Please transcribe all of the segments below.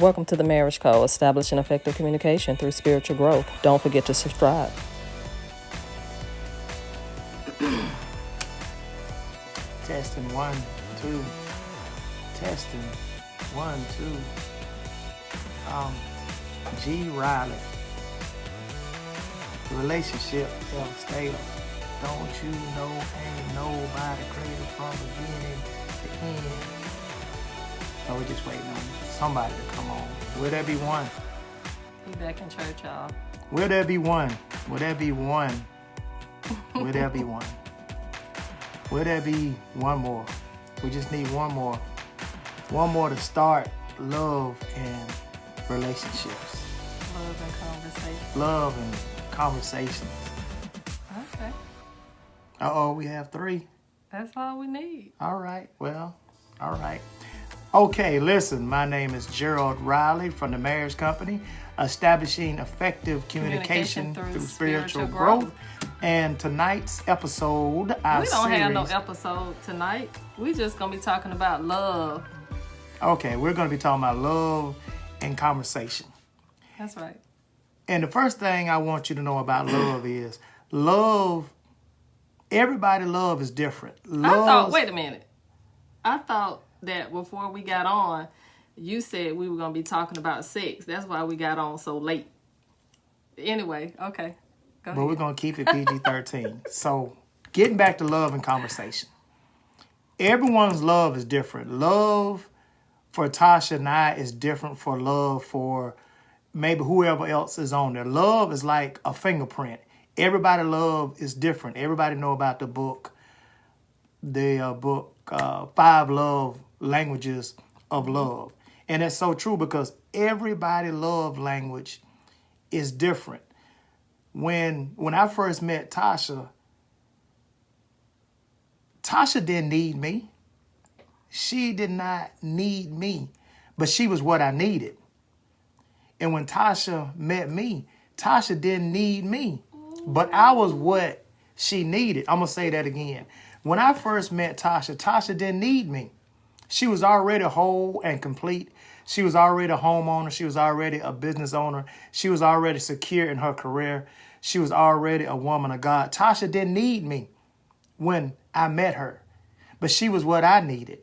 Welcome to the Marriage Code, establishing effective communication through spiritual growth. Don't forget to subscribe. Testing 1, 2. Testing 1, 2. G. Riley. The relationship held stale. Don't you know ain't nobody greater from beginning to end? So we're just waiting on somebody to come on. Will there be one? Be back in church, y'all. Will there be one? Will there be one? Will there be one? Will there be one more? We just need one more. One more to start love and relationships. Love and conversation. Love and conversations. Okay. Uh-oh, we have 3. That's all we need. All right, well, all right. Okay, listen, my name is Gerald Riley from the Marriage Company, establishing effective communication through spiritual growth. And tonight's episode, We don't have no episode tonight. We just gonna be talking about love. Okay, we're going to be talking about love and conversation. That's right. And the first thing I want you to know about love is love, everybody love is different. Wait a minute. I thought that before we got on, you said we were going to be talking about sex. That's why we got on so late. Anyway, okay. Go ahead. But we're going to keep it PG-13. So getting back to love and conversation. Everyone's love is different. Love for Tasha and I is different for love for maybe whoever else is on there. Love is like a fingerprint. Everybody love is different. Everybody know about the book, Five Love Languages of Love. And that's so true because everybody love language is different. When I first met Tasha didn't need me. She did not need me, but she was what I needed. And when Tasha met me, Tasha didn't need me, but I was what she needed. I'm going to say that again. When I first met Tasha, Tasha didn't need me. She was already whole and complete. She was already a homeowner. She was already a business owner. She was already secure in her career. She was already a woman of God. Tasha didn't need me when I met her, but she was what I needed.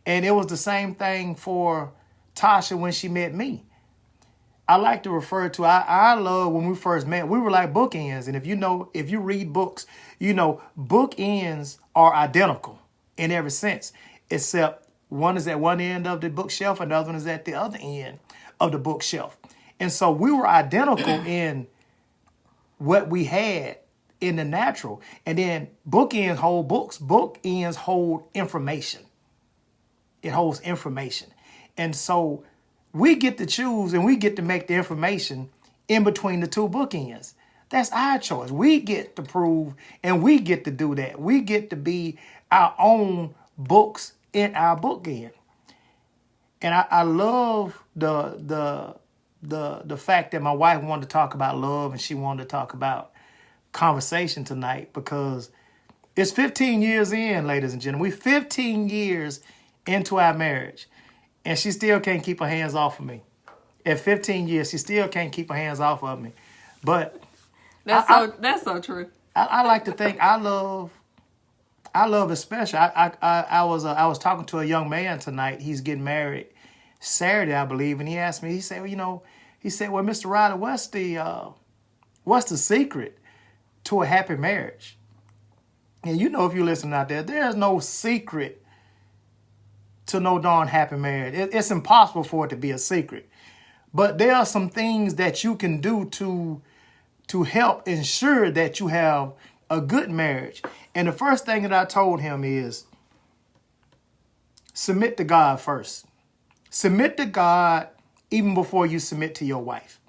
And it was the same thing for Tasha when she met me. I like to refer to our love when we first met. We were like bookends. And if you read books, bookends are identical in every sense, except one is at one end of the bookshelf and the other one is at the other end of the bookshelf. And so we were identical in what we had in the natural. And then bookends hold books. Bookends hold information. It holds information. And so we get to choose and we get to make the information in between the two bookends. That's our choice. We get to prove and we get to do that. We get to be our own books in our bookend. And I love the fact that my wife wanted to talk about love and she wanted to talk about conversation tonight because it's 15 years in, ladies and gentlemen. We're 15 years into our marriage, and she still can't keep her hands off of me. At 15 years, she still can't keep her hands off of me. But that's so true. I like to think I love is special. I was talking to a young man tonight. He's getting married Saturday, I believe, and he asked me. He said, well, Mr. Riley, what's the secret to a happy marriage? And if you're listening out there, there's no secret to no darn happy marriage. It's impossible for it to be a secret. But there are some things that you can do to help ensure that you have a good marriage. And the first thing that I told him is submit to God first. Submit to God even before you submit to your wife.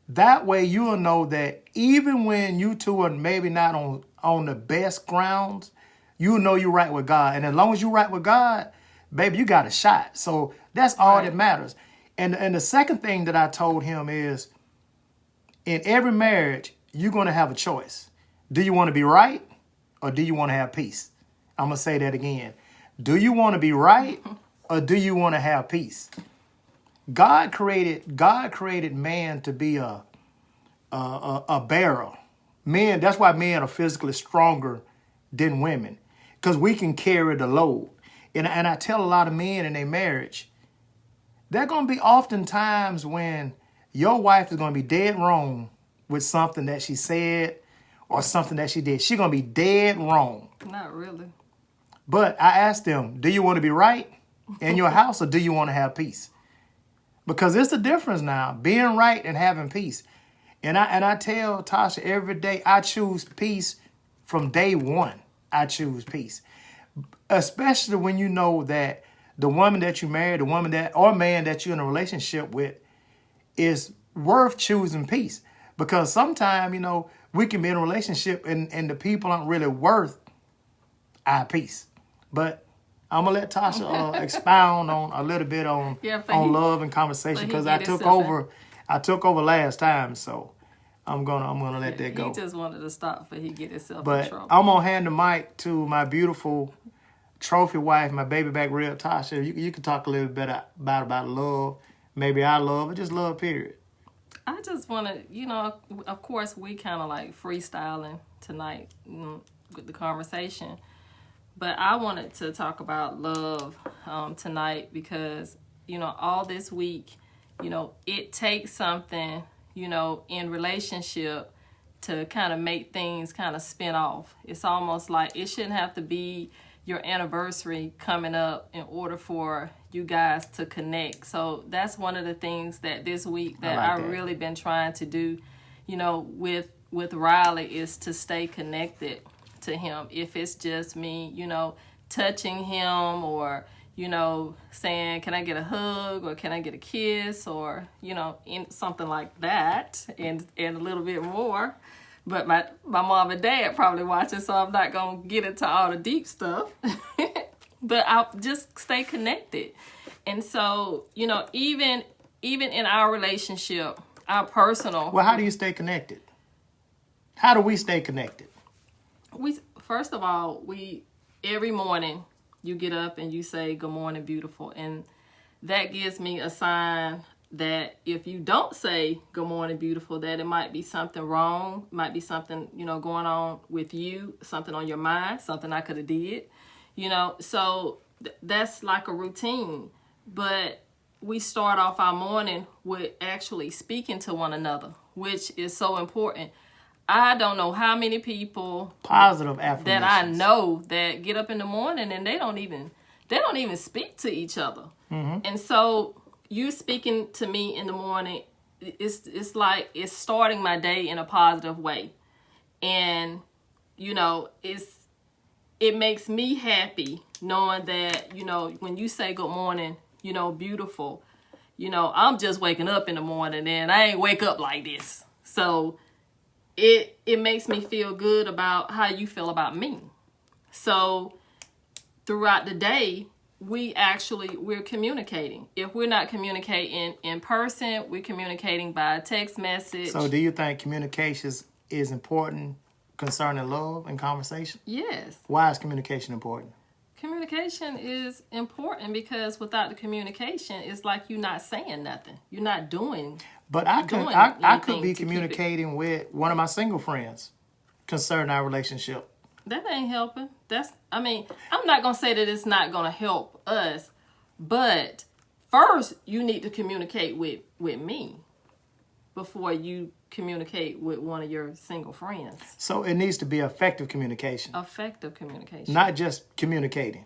That way you will know that even when you two are maybe not on the best grounds, you know you're right with God. And as long as you're right with God, baby, you got a shot. So that's all that matters. And the second thing that I told him is, in every marriage, you're going to have a choice. Do you want to be right or do you want to have peace? I'm going to say that again. Do you want to be right or do you want to have peace? God created man to be a bearer. Men, that's why men are physically stronger than women, because we can carry the load. And I tell a lot of men in their marriage, there are going to be often times when your wife is going to be dead wrong with something that she said or something that she did. She's going to be dead wrong. Not really. But I asked them, do you want to be right in your house or do you want to have peace? Because it's a difference now, being right and having peace. And I tell Tasha every day, I choose peace from day one. I choose peace. Especially when you know that the woman that you marry, the woman that or man that you're in a relationship with is worth choosing peace. Because sometimes, we can be in a relationship and the people aren't really worth our peace. But I'm gonna let Tasha expound on a little bit on love and conversation, because I took over last time, so I'm gonna let that go. He just wanted to stop before he get himself in But trouble. I'm gonna hand the mic to my beautiful trophy wife, my baby back rib, Tasha. You can talk a little bit about love, maybe our love, or just love, period. I just want to, of course, we kind of like freestyling tonight with the conversation. But I wanted to talk about love tonight because, all this week, it takes something, in relationship to kind of make things kind of spin off. It's almost like it shouldn't have to be your anniversary coming up in order for you guys to connect. So that's one of the things that this week that I've really been trying to do, with Riley, is to stay connected to him. If it's just me, touching him or, saying, can I get a hug or can I get a kiss or, something like that and a little bit more. But my mom and dad probably watching, so I'm not going to get into all the deep stuff. But I'll just stay connected. And so, even in our relationship, our personal... Well, how do you stay connected? How do we stay connected? First of all, every morning you get up and you say, good morning, beautiful. And that gives me a sign that if you don't say good morning, beautiful, that it might be something wrong, might be something, going on with you, something on your mind, something I could have did, so that's like a routine. But we start off our morning with actually speaking to one another, which is so important. I don't know how many people positive affirmations that I know that get up in the morning and they don't even speak to each other. Mm-hmm. And so you speaking to me in the morning, it's like it's starting my day in a positive way. And it makes me happy knowing that, when you say good morning, beautiful, I'm just waking up in the morning and I ain't wake up like this. So it makes me feel good about how you feel about me. So throughout the day, we're communicating. If we're not communicating in person, we're communicating by text message. So do you think communication is important concerning love and conversation? Yes. Why is communication important? Communication is important because without the communication, it's like you're not saying nothing. You're not doing. But I could be communicating with one of my single friends concerning our relationship. That ain't helping. I'm not going to say that it's not going to help us, but first you need to communicate with me before you communicate with one of your single friends. So it needs to be effective communication. Effective communication. Not just communicating.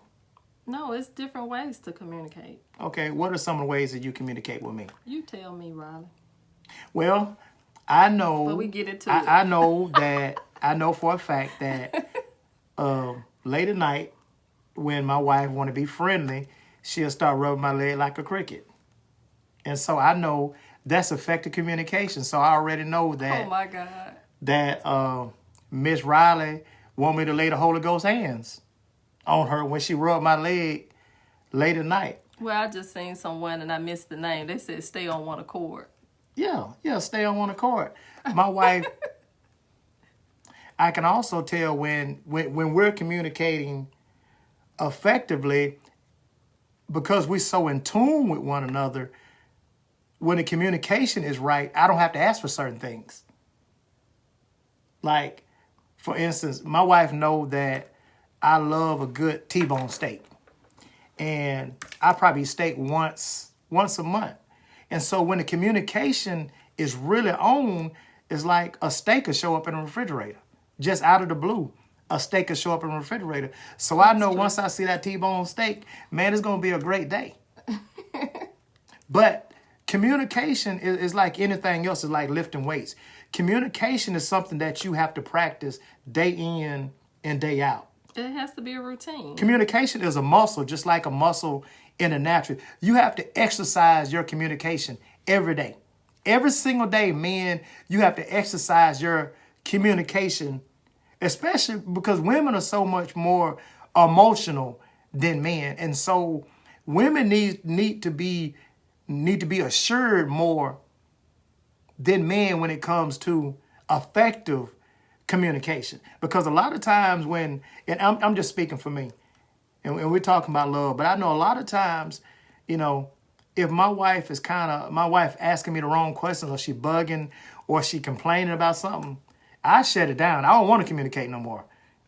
No, it's different ways to communicate. Okay, what are some of the ways that you communicate with me? You tell me, Riley. Well, I know. But we get into it. I know that. I know for a fact that late at night, when my wife want to be friendly, she'll start rubbing my leg like a cricket, and so I know that's effective communication. So I already know that. Oh my God. That Miss Riley want me to lay the Holy Ghost hands on her when she rubbed my leg late at night. Well, I just seen someone and I missed the name. They said stay on one accord. Yeah, stay on one accord. My wife, I can also tell when we're communicating effectively, because we're so in tune with one another, when the communication is right, I don't have to ask for certain things. Like, for instance, my wife knows that I love a good T-bone steak. And I probably steak once a month. And so when the communication is really on, it's like a steak will show up in the refrigerator. Just out of the blue, a steak will show up in the refrigerator. So I know once I see that T-bone steak, man, it's going to be a great day. But communication is like anything else. It's like lifting weights. Communication is something that you have to practice day in and day out. It has to be a routine. Communication is a muscle, just like a muscle in a natural. You have to exercise your communication every day. Every single day, men, you have to exercise your communication, especially because women are so much more emotional than men. And so women need to be assured more than men when it comes to effective communication. Because a lot of times when, and I'm just speaking for me, and we're talking about love, but I know a lot of times, you know, if my wife asking me the wrong questions, or she bugging, or she complaining about something, I shut it down. I don't want to communicate no more.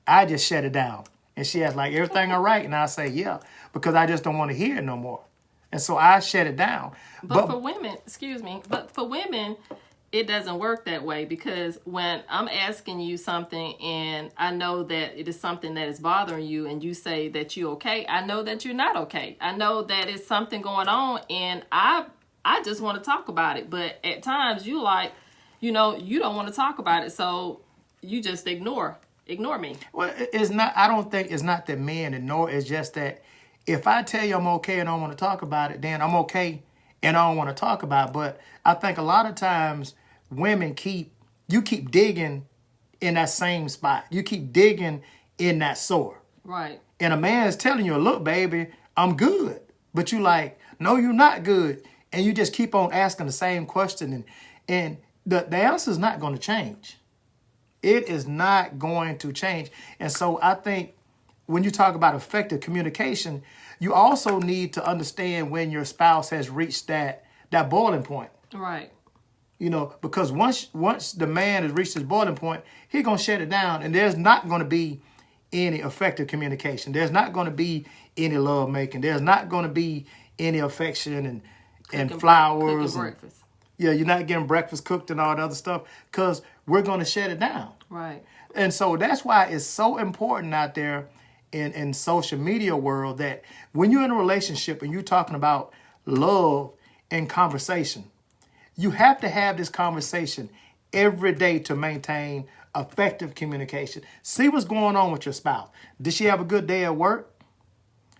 I just shut it down. And she has like, everything all right? And I say, yeah, because I just don't want to hear it no more. And so I shut it down. But for women, it doesn't work that way, because when I'm asking you something and I know that it is something that is bothering you and you say that you're okay, I know that you're not okay. I know that it's something going on and I just want to talk about it. But at times you like, you know, you don't want to talk about it. So you just ignore me. Well, it's not, I don't think it's not that men ignore. It's just that if I tell you I'm okay and I don't want to talk about it, then I'm okay and I don't want to talk about it. But I think a lot of times women keep digging in that same spot. You keep digging in that sore. Right. And a man is telling you, look, baby, I'm good. But you like, no, you're not good. And you just keep on asking the same question. And the answer is not going to change. It is not going to change. And so I think when you talk about effective communication, you also need to understand when your spouse has reached that boiling point. Right. You know, because once the man has reached his boiling point, he's going to shut it down. And there's not going to be any effective communication. There's not going to be any love making. There's not going to be any affection and flowers. Cooking breakfast. Yeah, you're not getting breakfast cooked and all the other stuff because we're going to shut it down. Right. And so that's why it's so important out there in social media world that when you're in a relationship and you're talking about love and conversation, you have to have this conversation every day to maintain effective communication. See what's going on with your spouse. Did she have a good day at work?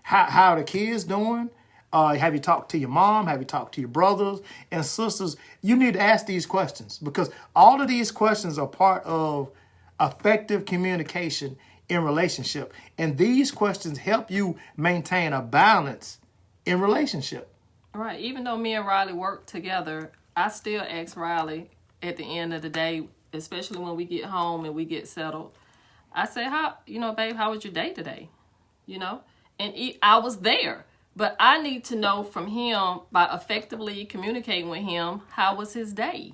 How are the kids doing? Have you talked to your mom? Have you talked to your brothers and sisters? You need to ask these questions because all of these questions are part of effective communication in relationship. And these questions help you maintain a balance in relationship. Right. Even though me and Riley work together, I still ask Riley at the end of the day, especially when we get home and we get settled. I say, babe, how was your day today? You know, and I was there. But I need to know from him by effectively communicating with him, how was his day?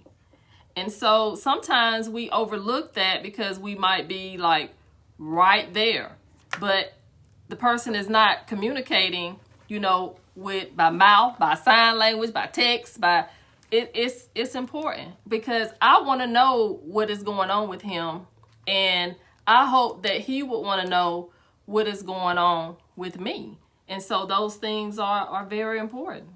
And so sometimes we overlook that because we might be like right there. But the person is not communicating, by mouth, by sign language, by text, it's important because I want to know what is going on with him. And I hope that he would want to know what is going on with me. And so those things are very important.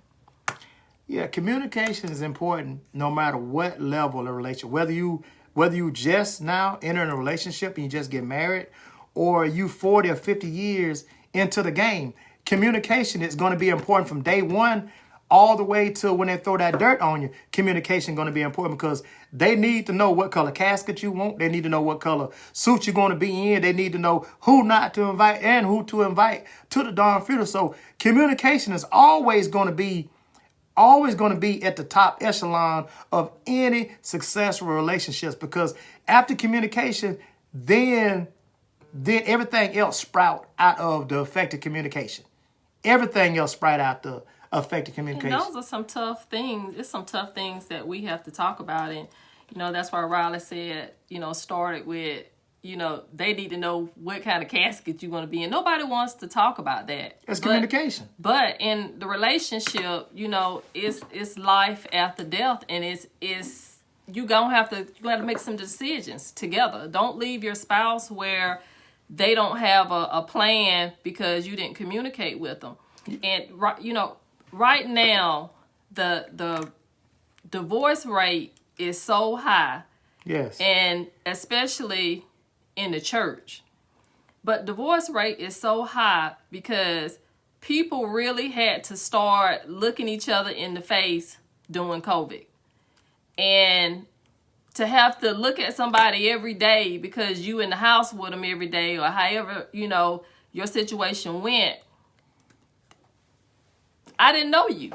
Yeah, communication is important no matter what level of relationship. Whether you just now enter in a relationship and you just get married, or you 40 or 50 years into the game, communication is going to be important from day one all the way to when they throw that dirt on you. Communication is going to be important because they need to know what color casket you want. They need to know what color suit you're going to be in. They need to know who not to invite and who to invite to the darn funeral. So communication is always going to be at the top echelon of any successful relationships because after communication, then everything else sprout out of the effective communication. Everything else sprout out effective And communication. those are some tough things. It's some tough things that we have to talk about. And, that's why Riley said, started with, they need to know what kind of casket you're going to be in. Nobody wants to talk about that. It's communication. But in the relationship, it's life after death. And it's you have to make some decisions together. Don't leave your spouse where they don't have a plan because you didn't communicate with them. And, right now, the divorce rate is so high. Yes. And especially in the church. But divorce rate is so high because people really had to start looking each other in the face during COVID. And to have to look at somebody every day because you in the house with them every day or however, your situation went. I didn't know you.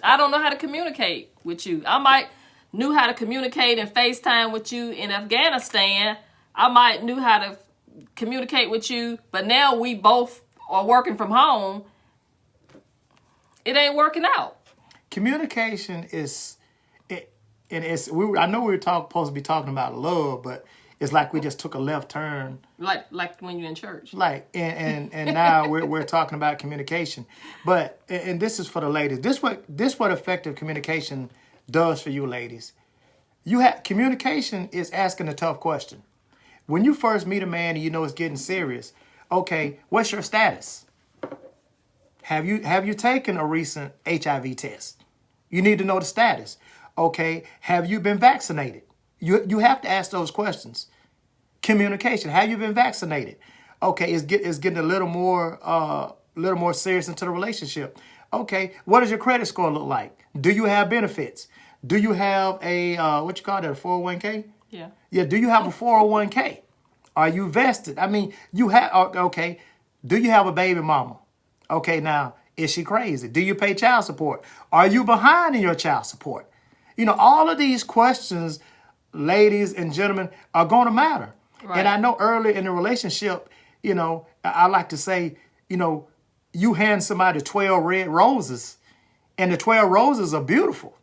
I don't know how to communicate with you. I might knew how to communicate and FaceTime with you in Afghanistan. I might knew how to communicate with you, but now we both are working from home. It ain't working out. Communication is, I know we were supposed to be talking about love, but it's like we just took a left turn. Like when you're in church. And now we're talking about communication. But and this is for the ladies. This what effective communication does for you ladies. Communication is asking a tough question. When you first meet a man and it's getting serious, okay, what's your status? Have you taken a recent HIV test? You need to know the status. Okay, have you been vaccinated? You have to ask those questions. Communication. Have you been vaccinated? Okay, it's getting a little more serious into the relationship. Okay, what does your credit score look like? Do you have benefits? Do you have a what you call that, a 401k? Yeah. Yeah. Do you have a 401k? Are you vested? I mean, you have. Okay. Do you have a baby mama? Okay. Now, is she crazy? Do you pay child support? Are you behind in your child support? All of these questions, ladies and gentlemen, are going to matter. Right. And I know early in the relationship, I like to say, you hand somebody 12 red roses, and the 12 roses are beautiful.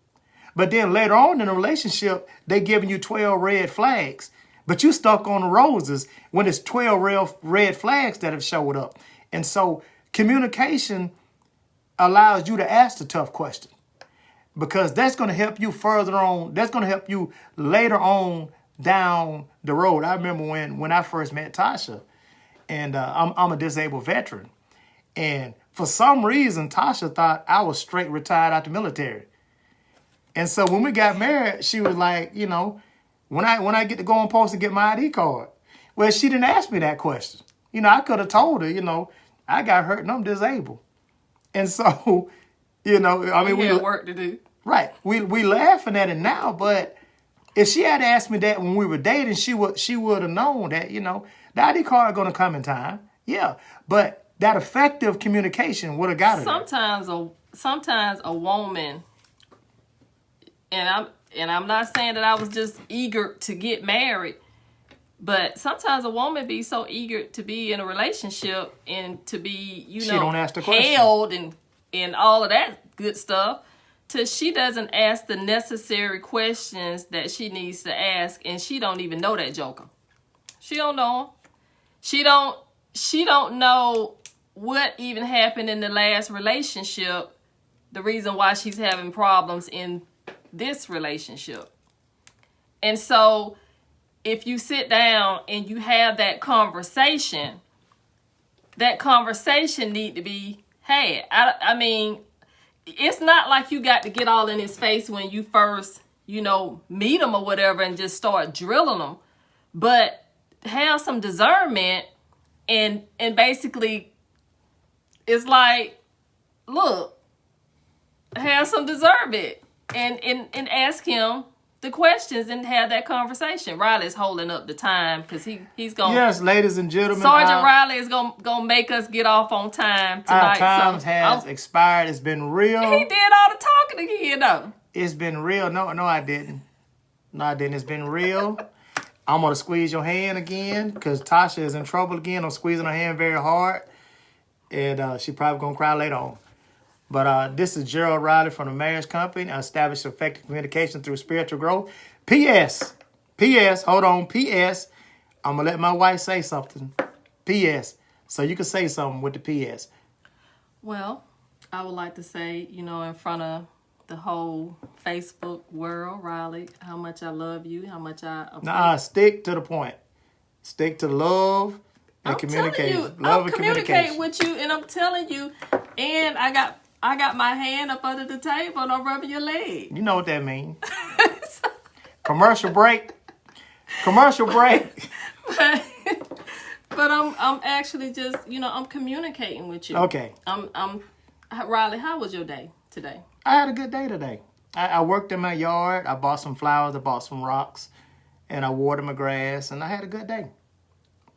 But then later on in the relationship, they giving you 12 red flags. But you stuck on the roses when it's 12 red flags that have showed up. And so communication allows you to ask the tough question. Because that's going to help you further on. That's going to help you later on down the road. I remember when I first met Tasha, and I'm a disabled veteran. And for some reason, Tasha thought I was straight retired out the military. And so when we got married, she was like, when I get to go on post and get my ID card. Well, she didn't ask me that question. I could have told her, I got hurt and I'm disabled. And so, we had work to do. Right. We laughing at it now, but if she had asked me that when we were dating, she would have known that, the ID card going to come in time. Yeah. But that effective communication would have got her. Sometimes a woman, and I'm not saying that I was just eager to get married, but sometimes a woman be so eager to be in a relationship and to be, she don't ask the question. held and all of that good stuff, till she doesn't ask the necessary questions that she needs to ask, and she don't even know that joker. She don't know. She don't know what even happened in the last relationship, the reason why she's having problems in this relationship. And so if you sit down and you have that conversation need to be had. I mean, it's not like you got to get all in his face when you first, meet him or whatever and just start drilling him. But have some discernment and basically it's like, look, have some discernment and ask him the questions and have that conversation. Riley's holding up the time because he's going. Yes, ladies and gentlemen, Sergeant Riley is gonna make us get off on time tonight. Our time has expired. It's been real. He did all the talking again, though. It's been real. No, I didn't. It's been real. I'm gonna squeeze your hand again because Tasha is in trouble again. I'm squeezing her hand very hard, and she probably gonna cry later on. But this is Gerald Riley from the Marriage Company. I establish effective communication through spiritual growth. P.S. Hold on. P.S. I'm going to let my wife say something. P.S. So you can say something with the P.S. Well, I would like to say, in front of the whole Facebook world, Riley, how much I love you, how much I appreciate. Nah, stick to the point. Stick to love and communication. Love and communicating with you, and I'm telling you, and I got my hand up under the table and I'm rubbing your leg. You know what that means. Commercial break. But I'm actually just, I'm communicating with you. Okay. Riley, how was your day today? I had a good day today. I worked in my yard. I bought some flowers. I bought some rocks. And I watered my grass. And I had a good day.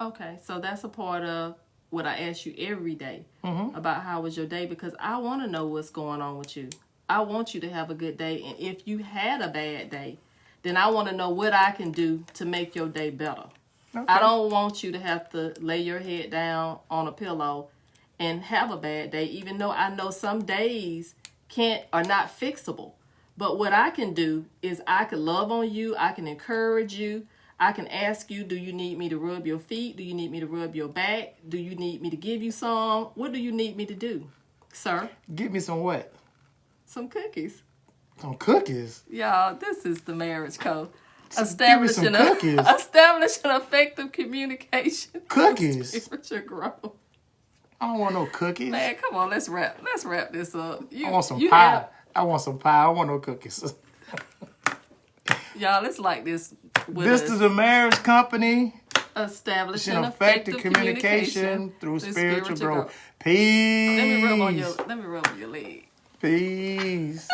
Okay. So that's a part of what I ask you every day about how was your day, because I want to know what's going on with you. I want you to have a good day. And if you had a bad day, then I want to know what I can do to make your day better. Okay. I don't want you to have to lay your head down on a pillow and have a bad day, even though I know some days are not fixable. But what I can do is I can love on you. I can encourage you. I can ask you, do you need me to rub your feet? Do you need me to rub your back? Do you need me to give you some? What do you need me to do, sir? Give me some what? Some cookies. Some cookies? Y'all, this is the Marriage Code. Establishing effective communication. Cookies? Spiritual growth. I don't want no cookies. Man, come on, let's wrap this up. I want some pie. I want some pie. I don't want no cookies. Y'all, it's like this. This is the Marriage Company. Establishing effective communication through spiritual growth. Peace. Let me rub on your leg. Peace.